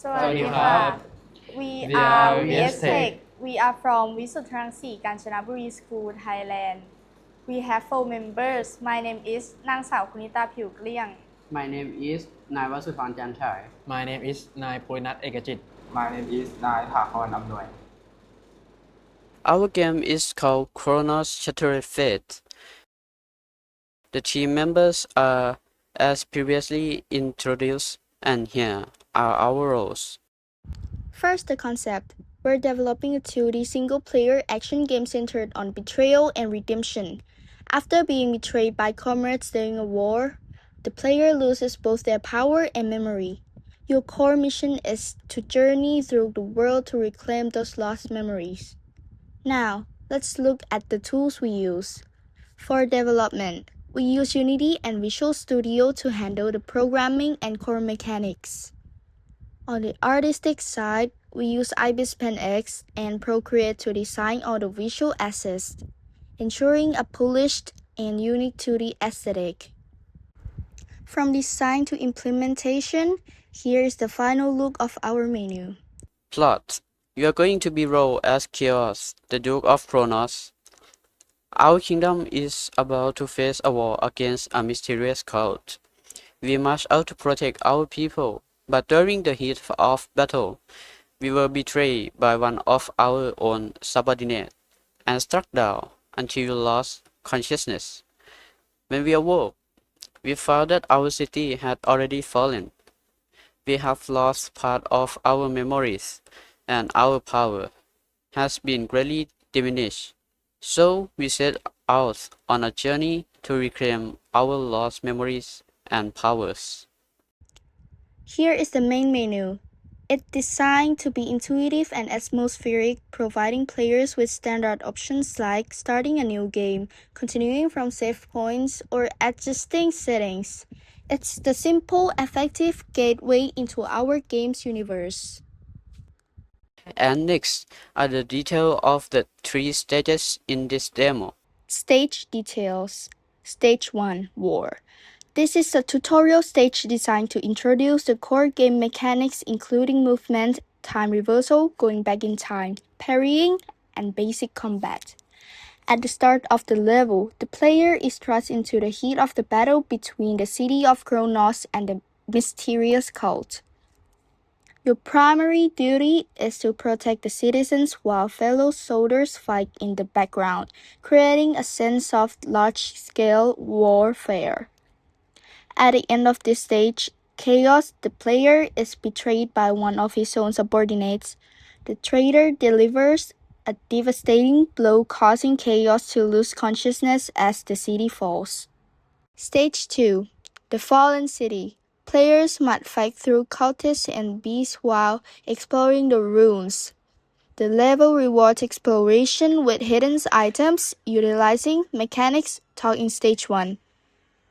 สวัสดีครับ We are VS Tech We are from วิสุทธิรังสีกาญจนบุรี School Thailand We have 4 members My name is นางสาวคุณิตาผิวเกลี้ยง My name is นายวสุธรจันทร์ฉาย My name is นายปุรินัทเอกจิต My name is นายถาพรอำนวย Our game is called Chronos Shattered Fate. The team members are as previously introduced, and here are our roles. First, the concept. We're developing a 2D single-player action game centered on betrayal and redemption. After being betrayed by comrades during a war, the player loses both their power and memory. Your core mission is to journey through the world to reclaim those lost memories. Now, let's look at the tools we use. For development, we use Unity and Visual Studio to handle the programming and core mechanics. On the artistic side, we use IBIS Pen X and Procreate to design all the visual assets, ensuring a polished and unique 2D aesthetic. From design to implementation, here is the final look of our menu. Plot. You are going to be role as Chaos, the Duke of Chronos. Our kingdom is about to face a war against a mysterious cult. We march out to protect our people, but during the heat of battle, we were betrayed by one of our own subordinates and struck down until we lost consciousness. When we awoke, we found that our city had already fallen. We have lost part of our memories, and our power has been greatly diminished. So we set out on a journey to reclaim our lost memories and powers. Here is the main menu. It's designed to be intuitive and atmospheric, providing players with standard options like starting a new game, continuing from save points, or adjusting settings. It's the simple, effective gateway into our game's universe. And next are the details of the 3 stages in this demo. Stage details. Stage 1 War. This is a tutorial stage designed to introduce the core game mechanics including movement, time reversal, going back in time, parrying, and basic combat. At the start of the level, the player is thrust into the heat of the battle between the city of Chronos and the mysterious cult. Your primary duty is to protect the citizens while fellow soldiers fight in the background, creating a sense of large-scale warfare. At the end of this stage, Chaos, the player, is betrayed by one of his own subordinates. The traitor delivers a devastating blow, causing Chaos to lose consciousness as the city falls. Stage 2 The Fallen City. Players must fight through cultists and beasts while exploring the ruins. The level rewards exploration with hidden items, utilizing mechanics taught in Stage 1.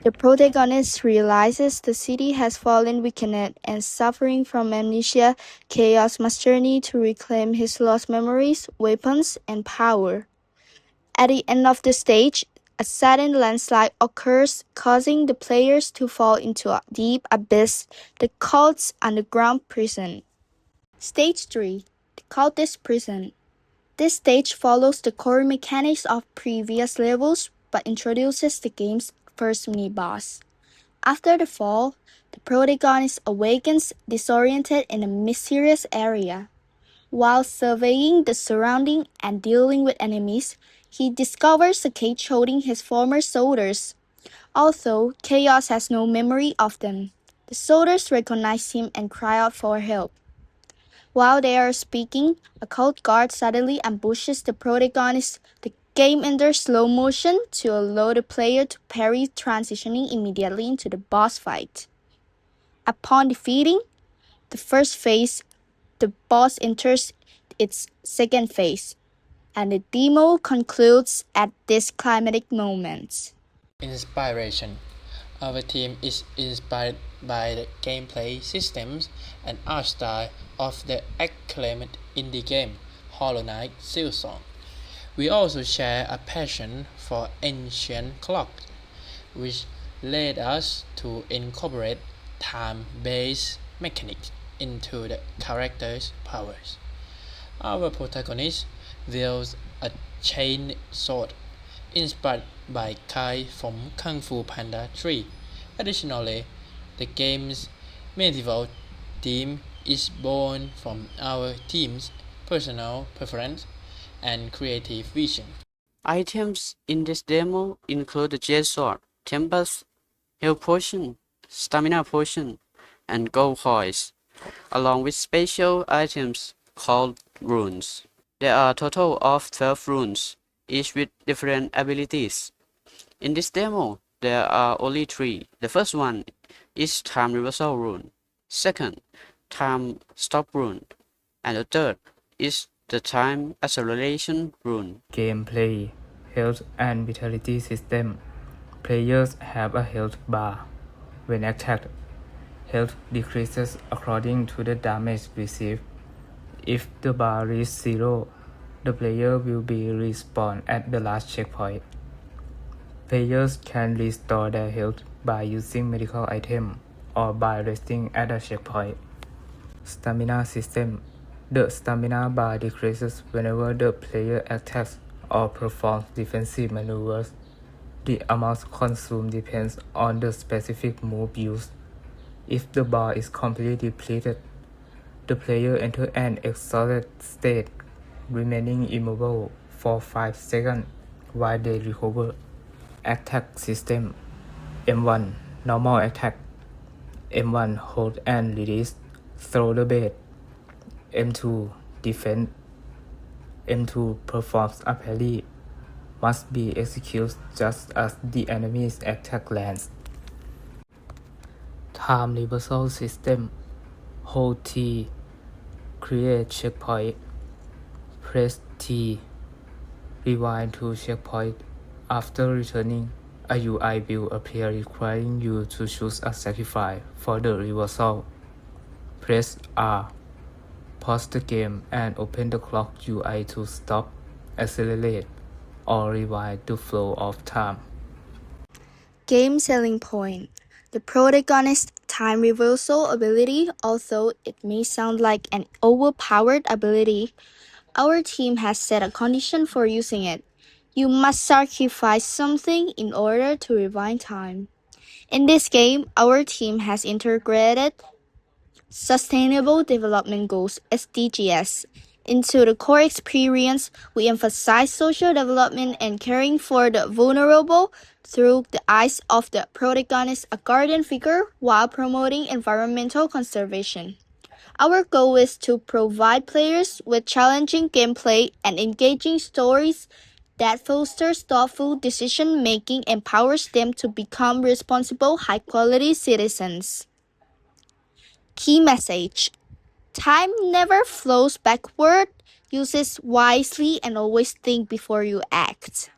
The protagonist realizes the city has fallen weakened and suffering from amnesia. Chaos must journey to reclaim his lost memories, weapons, and power. At the end of the stage, a sudden landslide occurs, causing the players to fall into a deep abyss, the cult's underground prison. Stage 3 The Cultist Prison. This stage follows the core mechanics of previous levels but introduces the game's first mini-boss. After the fall, the protagonist awakens disoriented in a mysterious area. While surveying the surrounding and dealing with enemies, he discovers a cage holding his former soldiers. Although Chaos has no memory of them, the soldiers recognize him and cry out for help. While they are speaking, a cult guard suddenly ambushes the protagonist. The game enters slow motion to allow the player to parry, transitioning immediately into the boss fight. Upon defeating the first phase, the boss enters its second phase, and the demo concludes at this climatic moment. Inspiration. Our team is inspired by the gameplay systems and art style of the acclaimed indie game Hollow Knight Silksong. We also share a passion for ancient clocks, which led us to incorporate time-based mechanics into the character's powers. Our protagonist wields a chain sword inspired by Kai from Kung Fu Panda 3. Additionally, the game's medieval theme is born from our team's personal preference and creative vision. Items in this demo include the Jade Sword, Tempest, Health Potion, Stamina Potion, and Gold Coins, along with special items called runes. There are a total of 12 runes, each with different abilities. In this demo, there are only 3. The first one is Time Reversal rune, second, Time Stop rune, and the third is the Time Acceleration rune. Gameplay, health and vitality system. Players have a health bar. When attacked, health decreases according to the damage received. If the bar reaches 0, the player will be respawned at the last checkpoint. Players can restore their health by using medical item or by resting at a checkpoint. Stamina system. The stamina bar decreases whenever the player attacks or performs defensive maneuvers. The amount consumed depends on the specific move used. If the bar is completely depleted, the player enters an exhausted state, remaining immobile for 5 seconds while they recover. Attack system. M1 normal attack. M1 hold and release, throw the blade. M2 defense. M2 performs a parry, must be executed just as the enemy's attack lands. Time reversal system. Hold T, create checkpoint. Press T, rewind to checkpoint. After returning, a UI will appear requiring you to choose a sacrifice for the reversal. Press R, pause the game and open the clock UI to stop, accelerate, or rewind the flow of time. Game selling point. The protagonist's time reversal ability, although it may sound like an overpowered ability, our team has set a condition for using it. You must sacrifice something in order to rewind time. In this game, our team has integrated Sustainable Development Goals (SDGs) into the core experience. We emphasize social development and caring for the vulnerable through the eyes of the protagonist, a guardian figure, while promoting environmental conservation. Our goal is to provide players with challenging gameplay and engaging stories that fosters thoughtful decision-making and empowers them to become responsible, high-quality citizens. Key message: time never flows backward. Use it wisely and always think before you act.